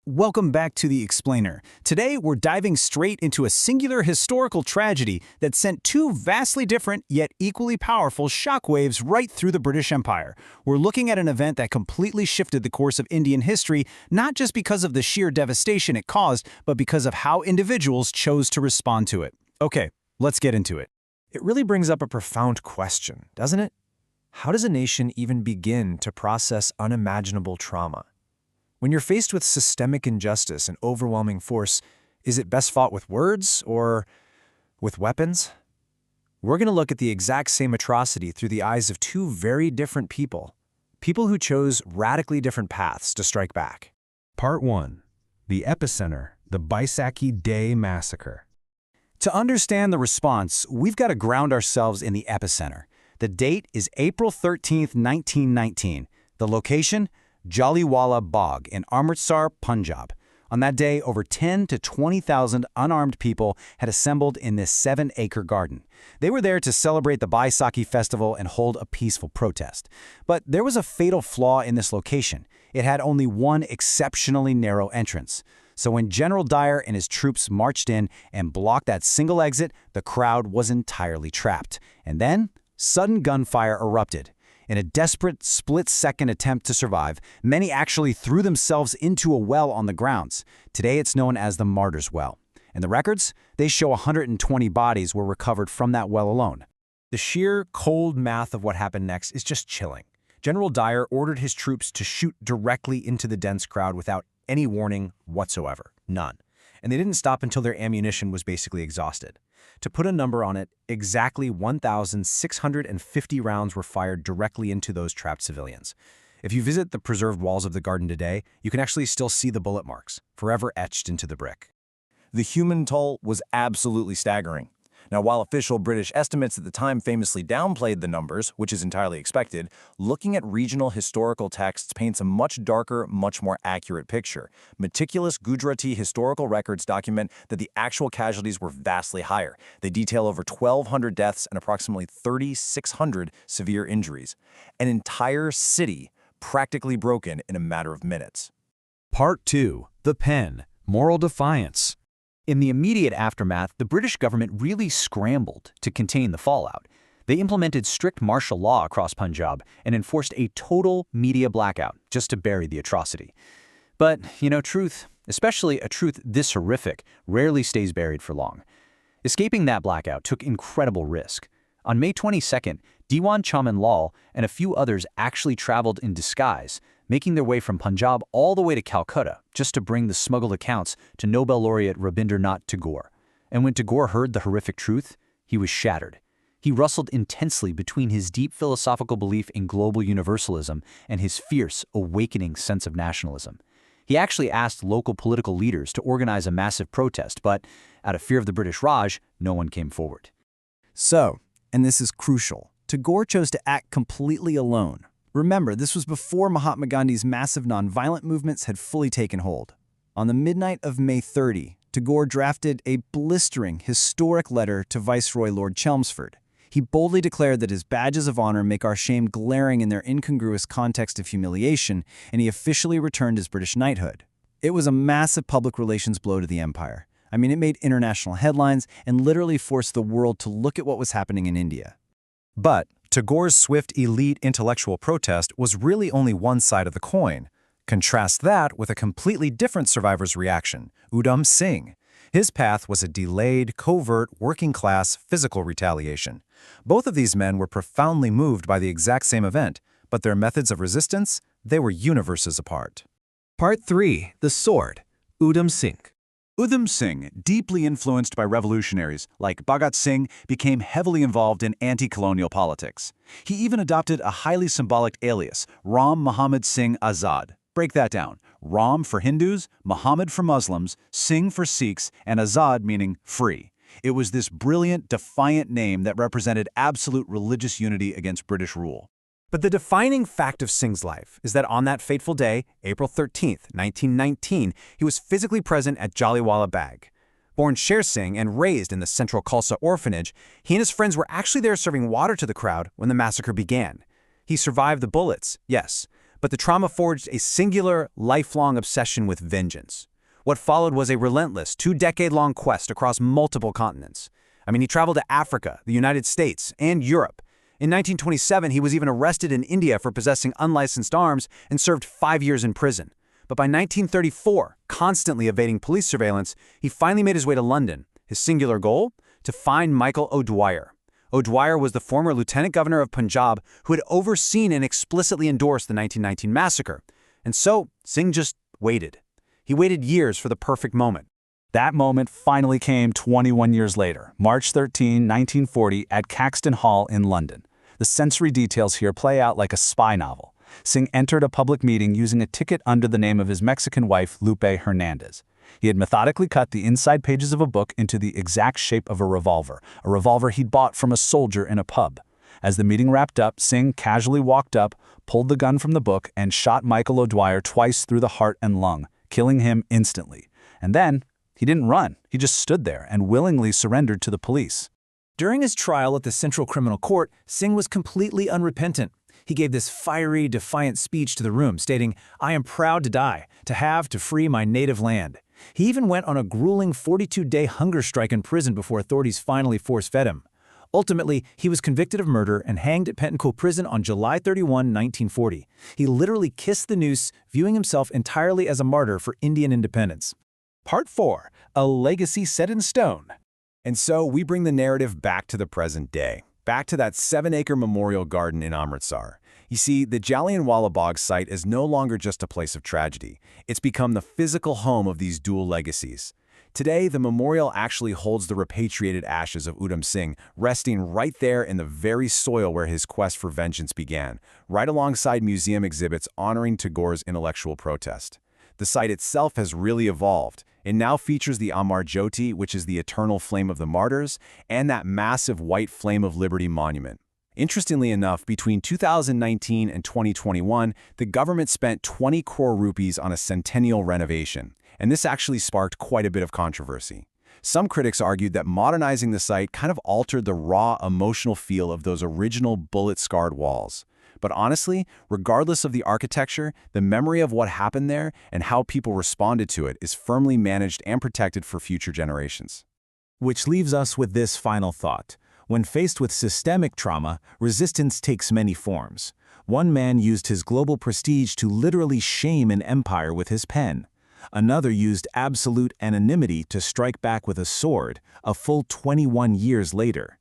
Welcome back to The Explainer. Today, we're diving straight into a singular historical tragedy that sent two vastly different yet equally powerful shockwaves right through the British Empire. We're looking at an event that completely shifted the course of Indian history, not just because of the sheer devastation it caused, but because of how individuals chose to respond to it. Okay, let's get into it. It really brings up a profound question, doesn't it? How does a nation even begin to process unimaginable trauma? When you're faced with systemic injustice and overwhelming force, is it best fought with words or with weapons? We're going to look at the exact same atrocity through the eyes of two very different people who chose radically different paths to strike back. Part 1. The Epicenter, the Baisakhi Day Massacre. To understand the response, we've got to ground ourselves in the epicenter. The date is April 13th, 1919. The location? Jaliyavala Baug in Amritsar, Punjab. On that day, over 10 to 20,000 unarmed people had assembled in this 7-acre garden. They were there to celebrate the Baisakhi festival and hold a peaceful protest. But there was a fatal flaw in this location. It had only one exceptionally narrow entrance. So when General Dyer and his troops marched in and blocked that single exit, the crowd was entirely trapped. And then, sudden gunfire erupted. In a desperate, split-second attempt to survive, many actually threw themselves into a well on the grounds. Today it's known as the Martyrs' Well. And the records? They show 120 bodies were recovered from that well alone. The sheer, cold math of what happened next is just chilling. General Dyer ordered his troops to shoot directly into the dense crowd without any warning whatsoever. None. And they didn't stop until their ammunition was basically exhausted. To put a number on it, exactly 1,650 rounds were fired directly into those trapped civilians. If you visit the preserved walls of the garden today, you can actually still see the bullet marks, forever etched into the brick. The human toll was absolutely staggering. Now, while official British estimates at the time famously downplayed the numbers, which is entirely expected, looking at regional historical texts paints a much darker, much more accurate picture. Meticulous Gujarati historical records document that the actual casualties were vastly higher. They detail over 1,200 deaths and approximately 3,600 severe injuries. An entire city practically broken in a matter of minutes. Part 2. The Pen, Moral Defiance. In the immediate aftermath, the British government really scrambled to contain the fallout. They implemented strict martial law across Punjab and enforced a total media blackout just to bury the atrocity. But, truth, especially a truth this horrific, rarely stays buried for long. Escaping that blackout took incredible risk. On May 22nd, Diwan Chaman Lal and a few others actually traveled in disguise, making their way from Punjab all the way to Calcutta just to bring the smuggled accounts to Nobel laureate Rabindranath Tagore. And when Tagore heard the horrific truth, he was shattered. He wrestled intensely between his deep philosophical belief in global universalism and his fierce, awakening sense of nationalism. He actually asked local political leaders to organize a massive protest, but out of fear of the British Raj, no one came forward. So, and this is crucial, Tagore chose to act completely alone. Remember, this was before Mahatma Gandhi's massive nonviolent movements had fully taken hold. On the midnight of May 30, Tagore drafted a blistering, historic letter to Viceroy Lord Chelmsford. He boldly declared that his badges of honor make our shame glaring in their incongruous context of humiliation, and he officially returned his British knighthood. It was a massive public relations blow to the empire. I mean, it made international headlines and literally forced the world to look at what was happening in India. But Tagore's swift, elite intellectual protest was really only one side of the coin. Contrast that with a completely different survivor's reaction, Udham Singh. His path was a delayed, covert, working-class, physical retaliation. Both of these men were profoundly moved by the exact same event, but their methods of resistance, they were universes apart. Part 3. The Sword, Udham Singh. Udham Singh, deeply influenced by revolutionaries like Bhagat Singh, became heavily involved in anti-colonial politics. He even adopted a highly symbolic alias, Ram Muhammad Singh Azad. Break that down. Ram for Hindus, Muhammad for Muslims, Singh for Sikhs, and Azad meaning free. It was this brilliant, defiant name that represented absolute religious unity against British rule. But the defining fact of Singh's life is that on that fateful day, April 13th, 1919, he was physically present at Jaliyavala Bagh. Born Sher Singh and raised in the Central Khalsa orphanage, he and his friends were actually there serving water to the crowd when the massacre began. He survived the bullets, yes, But the trauma forged a singular, lifelong obsession with vengeance. What followed was a relentless, 2-decade-long quest across multiple continents. I mean, he traveled to Africa, the United States, and Europe. In 1927, he was even arrested in India for possessing unlicensed arms and served 5 years in prison. But by 1934, constantly evading police surveillance, he finally made his way to London. His singular goal? To find Michael O'Dwyer. O'Dwyer was the former lieutenant governor of Punjab who had overseen and explicitly endorsed the 1919 massacre. And so, Singh just waited. He waited years for the perfect moment. That moment finally came 21 years later, March 13, 1940, at Caxton Hall in London. The sensory details here play out like a spy novel. Singh entered a public meeting using a ticket under the name of his Mexican wife, Lupe Hernandez. He had methodically cut the inside pages of a book into the exact shape of a revolver he'd bought from a soldier in a pub. As the meeting wrapped up, Singh casually walked up, pulled the gun from the book, and shot Michael O'Dwyer twice through the heart and lung, killing him instantly. And then, he didn't run. He just stood there and willingly surrendered to the police. During his trial at the Central Criminal Court, Singh was completely unrepentant. He gave this fiery, defiant speech to the room, stating, "I am proud to die, to free my native land." He even went on a grueling 42-day hunger strike in prison before authorities finally force-fed him. Ultimately, he was convicted of murder and hanged at Pentonville Prison on July 31, 1940. He literally kissed the noose, viewing himself entirely as a martyr for Indian independence. Part 4. A legacy set in stone. And so we bring the narrative back to the present day, back to that 7-acre memorial garden in Amritsar. You see, the Jaliyavala Baug site is no longer just a place of tragedy. It's become the physical home of these dual legacies. Today, the memorial actually holds the repatriated ashes of Udham Singh, resting right there in the very soil where his quest for vengeance began, right alongside museum exhibits honoring Tagore's intellectual protest. The site itself has really evolved. It now features the Amar Jyoti, which is the eternal flame of the martyrs, and that massive white flame of liberty monument. Interestingly enough, between 2019 and 2021, the government spent 20 crore rupees on a centennial renovation, and this actually sparked quite a bit of controversy. Some critics argued that modernizing the site kind of altered the raw, emotional feel of those original bullet-scarred walls. But honestly, regardless of the architecture, the memory of what happened there and how people responded to it is firmly managed and protected for future generations. Which leaves us with this final thought. When faced with systemic trauma, resistance takes many forms. One man used his global prestige to literally shame an empire with his pen. Another used absolute anonymity to strike back with a sword, a full 21 years later.